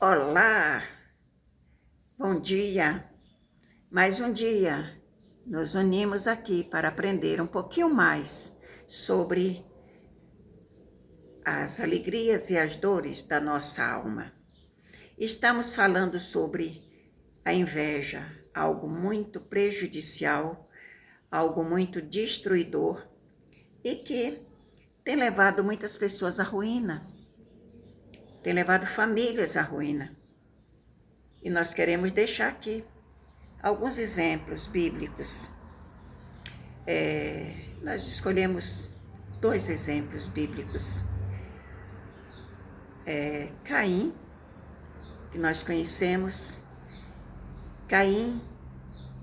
Olá, bom dia. Mais um dia nos unimos aqui para aprender um pouquinho mais sobre as alegrias e as dores da nossa alma. Estamos falando sobre a inveja, algo muito prejudicial, algo muito destruidor e que tem levado muitas pessoas à ruína, tem levado famílias à ruína. E nós queremos deixar aqui alguns exemplos bíblicos. Nós escolhemos dois exemplos bíblicos. Caim, que nós conhecemos. Caim,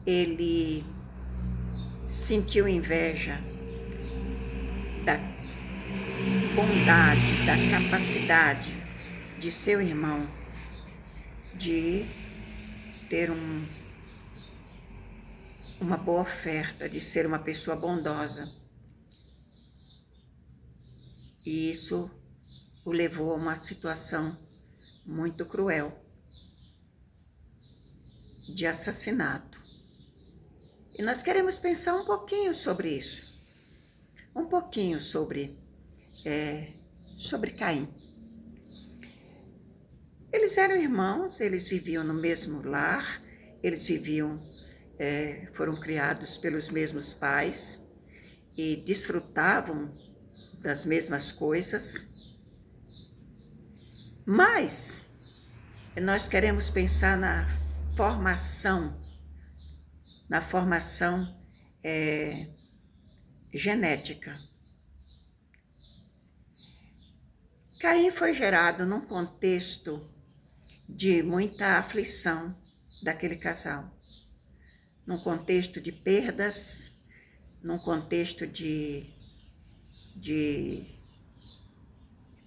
ele sentiu inveja da bondade, da capacidade de seu irmão de ter uma boa oferta, de ser uma pessoa bondosa. E isso o levou a uma situação muito cruel de assassinato. E nós queremos pensar um pouquinho sobre isso, um pouquinho sobre Caim. Eles eram irmãos, eles viviam no mesmo lar, eles foram criados pelos mesmos pais e desfrutavam das mesmas coisas. Mas nós queremos pensar na formação genética. Caim foi gerado num contexto de muita aflição daquele casal, num contexto de perdas, num contexto de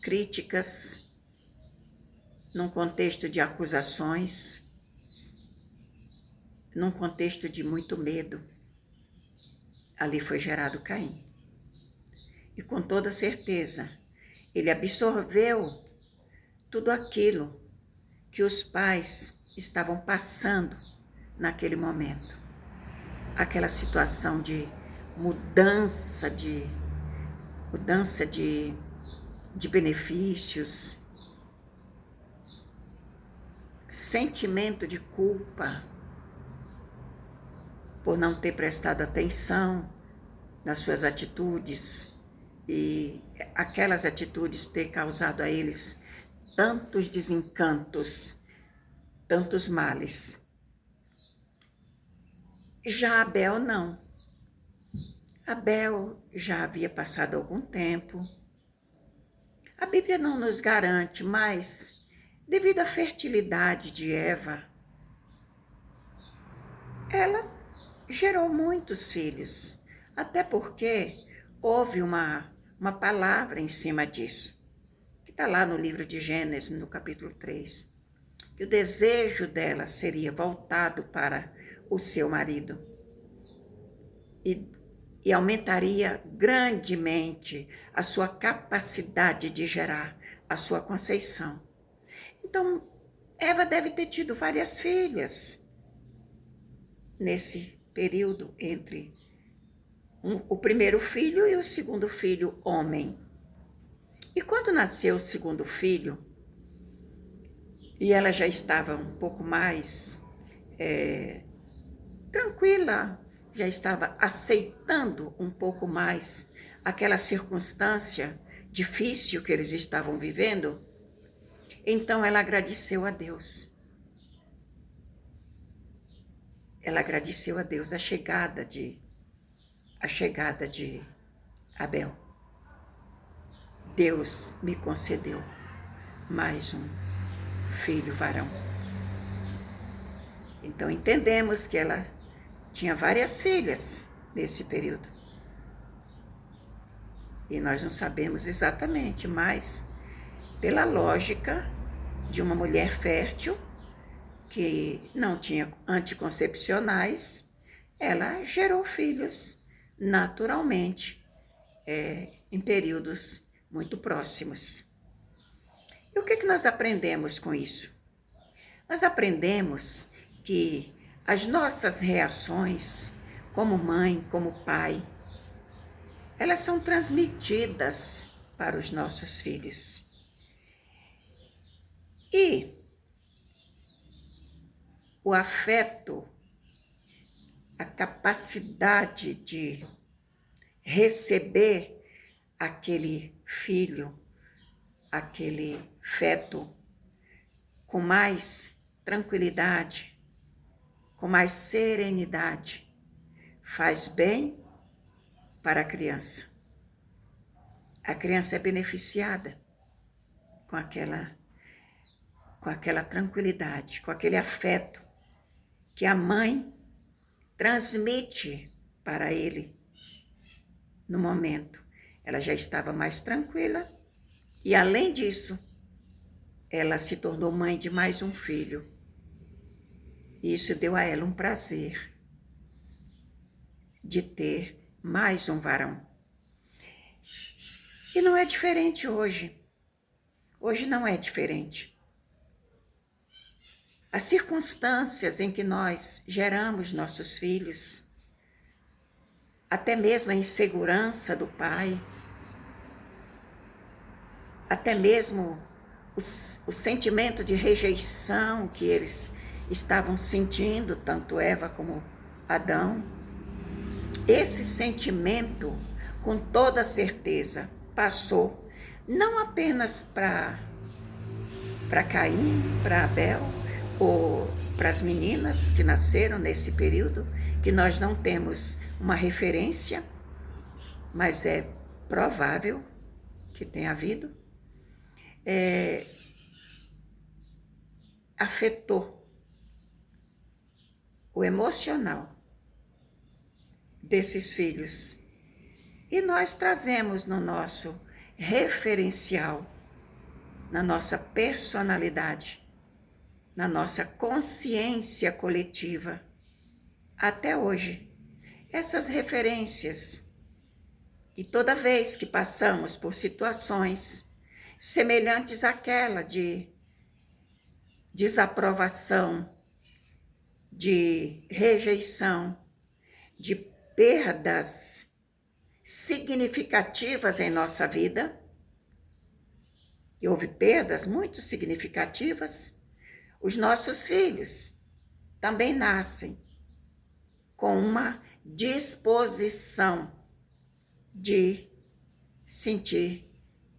críticas, num contexto de acusações, num contexto de muito medo. Ali foi gerado Caim. E com toda certeza, ele absorveu tudo aquilo que os pais estavam passando naquele momento. Aquela situação de mudança de benefícios, sentimento de culpa por não ter prestado atenção nas suas atitudes e aquelas atitudes ter causado a eles tantos desencantos, tantos males. Já Abel não. Abel já havia passado algum tempo. A Bíblia não nos garante, mas devido à fertilidade de Eva, ela gerou muitos filhos, até porque houve uma palavra em cima disso, que está lá no livro de Gênesis, no capítulo 3, que o desejo dela seria voltado para o seu marido e aumentaria grandemente a sua capacidade de gerar a sua conceição. Então, Eva deve ter tido várias filhas nesse período entre o primeiro filho e o segundo filho, homem. E quando nasceu o segundo filho, e ela já estava um pouco mais tranquila, já estava aceitando um pouco mais aquela circunstância difícil que eles estavam vivendo, então ela agradeceu a Deus. Ela agradeceu a Deus a chegada de Abel. Deus me concedeu mais um filho varão. Então entendemos que ela tinha várias filhas nesse período. E nós não sabemos exatamente, mas pela lógica de uma mulher fértil, que não tinha anticoncepcionais, ela gerou filhos naturalmente, em períodos muito próximos. E o que nós aprendemos com isso? Nós aprendemos que as nossas reações, como mãe, como pai, elas são transmitidas para os nossos filhos. E o afeto, a capacidade de receber aquele filho, aquele feto com mais tranquilidade, com mais serenidade, faz bem para a criança. A criança é beneficiada com aquela tranquilidade, com aquele afeto que a mãe transmite para ele no momento. Ela já estava mais tranquila e, além disso, ela se tornou mãe de mais um filho. E isso deu a ela um prazer de ter mais um varão. E não é diferente hoje. Hoje não é diferente. As circunstâncias em que nós geramos nossos filhos, até mesmo a insegurança do pai, até mesmo o sentimento de rejeição que eles estavam sentindo, tanto Eva como Adão, esse sentimento, com toda certeza, passou não apenas para Caim, para Abel, ou para as meninas que nasceram nesse período, que nós não temos uma referência, mas é provável que tenha havido, afetou o emocional desses filhos. E nós trazemos no nosso referencial, na nossa personalidade, na nossa consciência coletiva, até hoje, essas referências. E toda vez que passamos por situações semelhantes àquela de desaprovação, de rejeição, de perdas significativas em nossa vida, e houve perdas muito significativas, os nossos filhos também nascem com uma disposição de sentir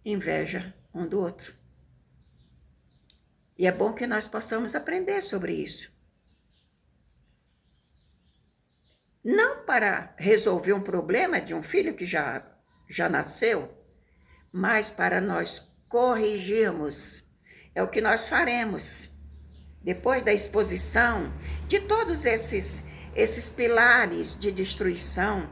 inveja um do outro. E é bom que nós possamos aprender sobre isso. Não para resolver um problema de um filho que já nasceu, mas para nós corrigirmos. É o que nós faremos depois da exposição de todos esses pilares de destruição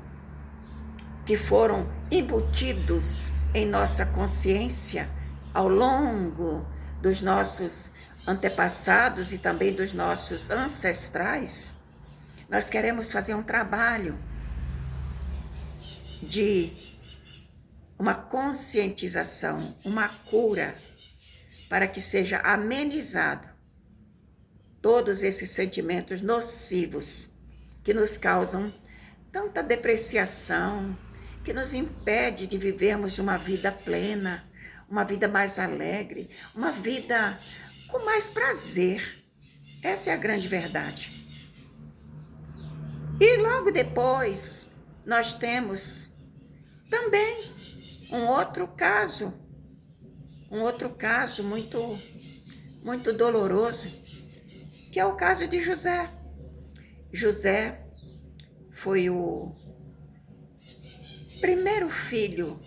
que foram embutidos em nossa consciência ao longo dos nossos antepassados e também dos nossos ancestrais. Nós queremos fazer um trabalho de uma conscientização, uma cura, para que seja amenizado todos esses sentimentos nocivos que nos causam tanta depreciação, que nos impede de vivermos uma vida plena, uma vida mais alegre, uma vida com mais prazer. Essa é a grande verdade. E logo depois, nós temos também um outro caso muito, muito doloroso, que é o caso de José. José foi o primeiro filho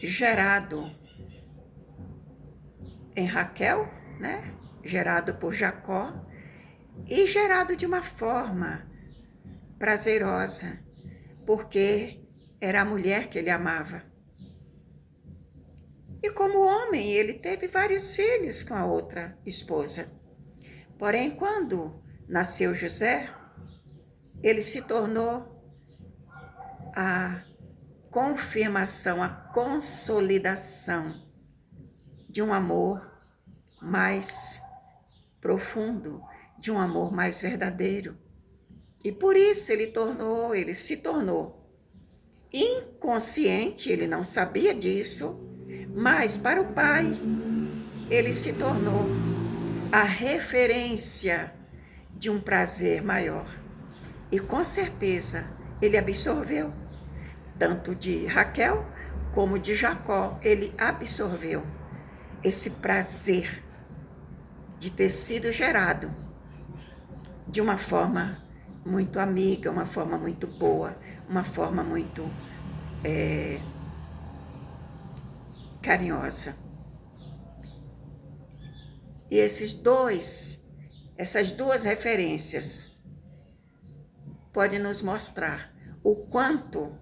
gerado em Raquel, né? Gerado por Jacó, e gerado de uma forma prazerosa, porque era a mulher que ele amava. E como homem, ele teve vários filhos com a outra esposa. Porém, quando nasceu José, ele se tornou a confirmação, a consolidação de um amor mais profundo, de um amor mais verdadeiro. E por isso ele se tornou inconsciente, ele não sabia disso, mas para o Pai, ele se tornou a referência de um prazer maior. E com certeza ele absorveu, tanto de Raquel como de Jacó, ele absorveu esse prazer de ter sido gerado de uma forma muito amiga, uma forma muito boa, uma forma muito carinhosa. E essas duas referências podem nos mostrar o quanto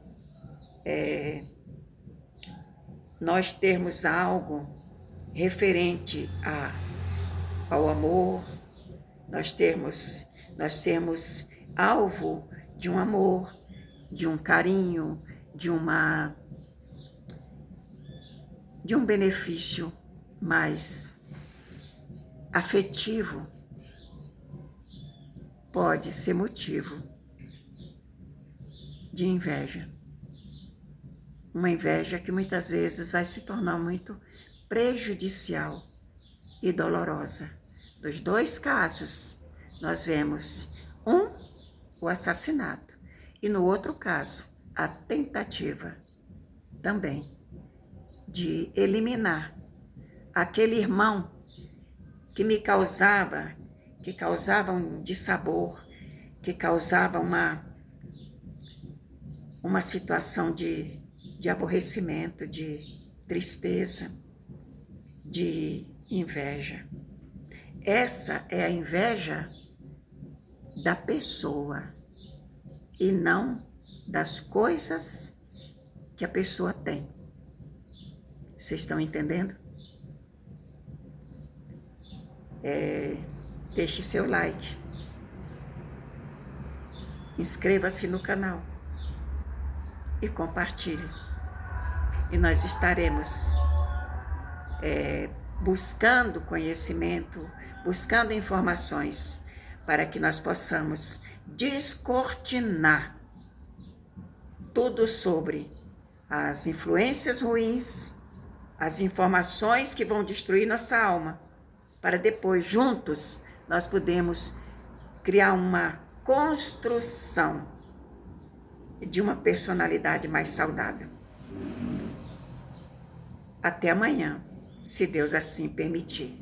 nós termos algo referente ao amor, nós sermos alvo de um amor, de um carinho, de um benefício mais afetivo, pode ser motivo de inveja. Uma inveja que muitas vezes vai se tornar muito prejudicial e dolorosa. Nos dois casos, nós vemos o assassinato e no outro caso, a tentativa também de eliminar aquele irmão que me causava um dissabor, que causava uma situação de aborrecimento, de tristeza, de inveja. Essa é a inveja da pessoa e não das coisas que a pessoa tem. Vocês estão entendendo? Deixe seu like. Inscreva-se no canal e compartilhe. E nós estaremos buscando conhecimento, buscando informações para que nós possamos descortinar tudo sobre as influências ruins, as informações que vão destruir nossa alma, para depois, juntos, nós podermos criar uma construção de uma personalidade mais saudável. Até amanhã, se Deus assim permitir.